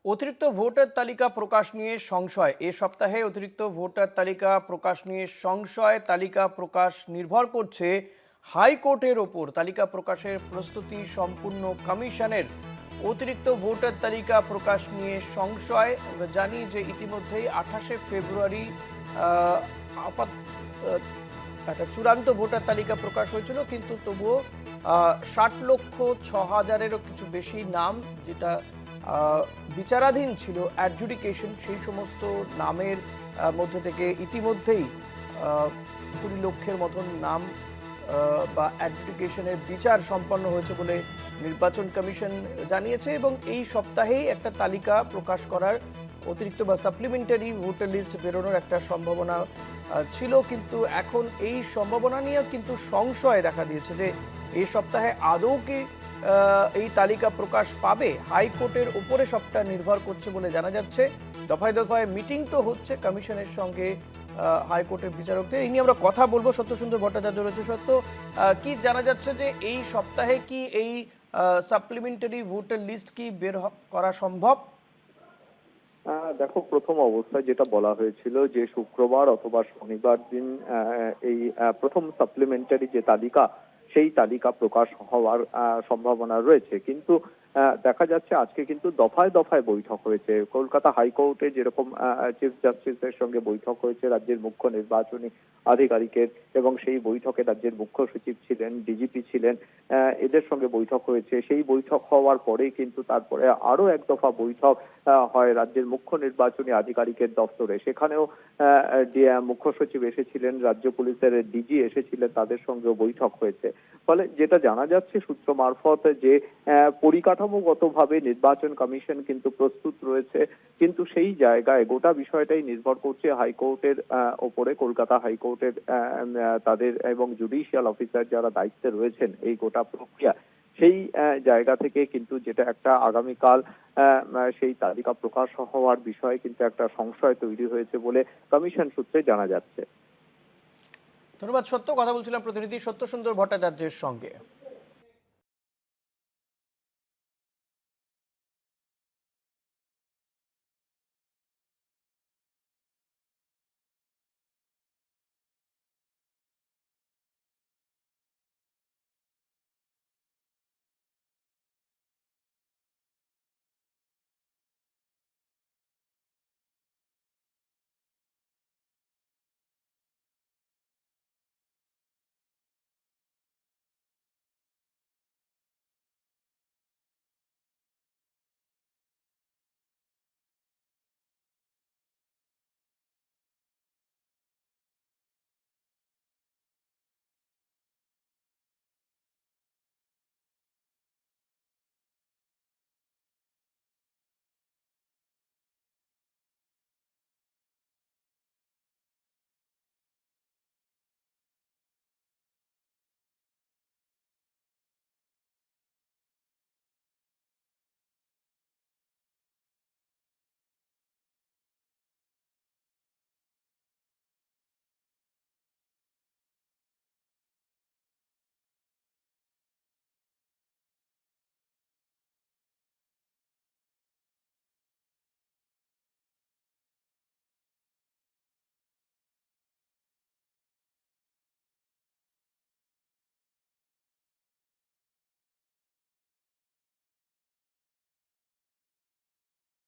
অতিরিক্ত ভোটার তালিকা প্রকাশ নিয়ে সংশয়। এ সপ্তাহে অতিরিক্ত ভোটার তালিকা প্রকাশ নিয়ে সংশয়। তালিকা প্রকাশ নির্ভর করছে হাইকোর্টের ওপর। তালিকা প্রকাশের প্রস্তুতি সম্পূর্ণ কমিশনের। অতিরিক্ত ভোটার তালিকা প্রকাশ নিয়ে সংশয়। আমরা জানি যে ইতিমধ্যেই 28শে ফেব্রুয়ারি আহ, আপাত আহ, একটা চূড়ান্ত ভোটার তালিকা প্রকাশ হয়েছিল, কিন্তু তবুও 60,06,000-এরও কিছু বেশি নাম, যেটা বিচারাধীন ছিল, অ্যাডজুডিকেশন, সেই সমস্ত নামের মধ্যে থেকে ইতিমধ্যেই 20 লক্ষের মতন নাম বা অ্যাডজুডিকেশনের বিচার সম্পন্ন হয়েছে বলে নির্বাচন কমিশন জানিয়েছে। এবং এই সপ্তাহেই একটা তালিকা প্রকাশ করার, অতিরিক্ত বা সাপ্লিমেন্টারি ভোটার লিস্ট বেরোনোর একটা সম্ভাবনা ছিল, কিন্তু এখন এই সম্ভাবনা নিয়ে কিন্তু সংশয় দেখা দিয়েছে যে এই সপ্তাহে আদৌ কি এই তালিকা প্রকাশ পাবে। হাইকোর্টের উপরে সবটা নির্ভর করছে বলে জানা যাচ্ছে। দফায় দফায় মিটিং তো হচ্ছে কমিশনের সঙ্গে হাইকোর্টের বিচারকদের। এই নিয়ে আমরা কথা বলবো। সত্যসুন্দর ভট্টাচার্য রয়েছে। সত্য, কি জানা যাচ্ছে যে এই সপ্তাহে কি এই সাপ্লিমেন্টারি ভোটার লিস্ট কি বের করা সম্ভব? দেখো, প্রথম অবস্থায় যেটা বলা হয়েছিল যে শুক্রবার অথবা শনিবার দিন এই প্রথম সাপ্লিমেন্টারি যে তালিকা, সেই তালিকা প্রকাশ হওয়ার সম্ভাবনা রয়েছে। কিন্তু দেখা যাচ্ছে আজকে কিন্তু দফায় দফায় বৈঠক হয়েছে। কলকাতা হাইকোর্টে যেরকম চিফ জাস্টিসের সঙ্গে বৈঠক হয়েছে রাজ্যের মুখ্য নির্বাচনী আধিকারিকের, এবং সেই বৈঠকে রাজ্যের মুখ্য সচিব ছিলেন, ডিজিপি ছিলেন, এদের সঙ্গে বৈঠক হয়েছে। সেই বৈঠক হওয়ার পরেই কিন্তু তারপরে আরো এক দফা বৈঠক হয় রাজ্যের মুখ্য নির্বাচনী আধিকারিকের দপ্তরে। সেখানেও মুখ্য সচিব এসেছিলেন, রাজ্য পুলিশের ডিজি এসেছিলেন, তাদের সঙ্গেও বৈঠক হয়েছে। ফলে যেটা জানা যাচ্ছে সূত্র মারফত যে পরিকাঠামোগতভাবে নির্বাচন কমিশন কিন্তু প্রস্তুত রয়েছে, কিন্তু সেই জায়গায় গোটা বিষয়টাই নির্ভর করছে হাইকোর্টের ওপরে। কলকাতা হাইকোর্টের তাদের এবং জুডিশিয়াল অফিসার যারা দায়িত্বে রয়েছেন এই গোটা প্রক্রিয়া, সেই জায়গা থেকে কিন্তু যেটা একটা আগামীকাল সেই তালিকা প্রকাশ হওয়ার বিষয়ে কিন্তু একটা সংশয় তৈরি হয়েছে বলে কমিশন সূত্রে জানা যাচ্ছে। ধন্যবাদ সত্য। কথা বলছিলাম প্রতিনিধি সত্যসুন্দর ভট্টাচার্যের সঙ্গে।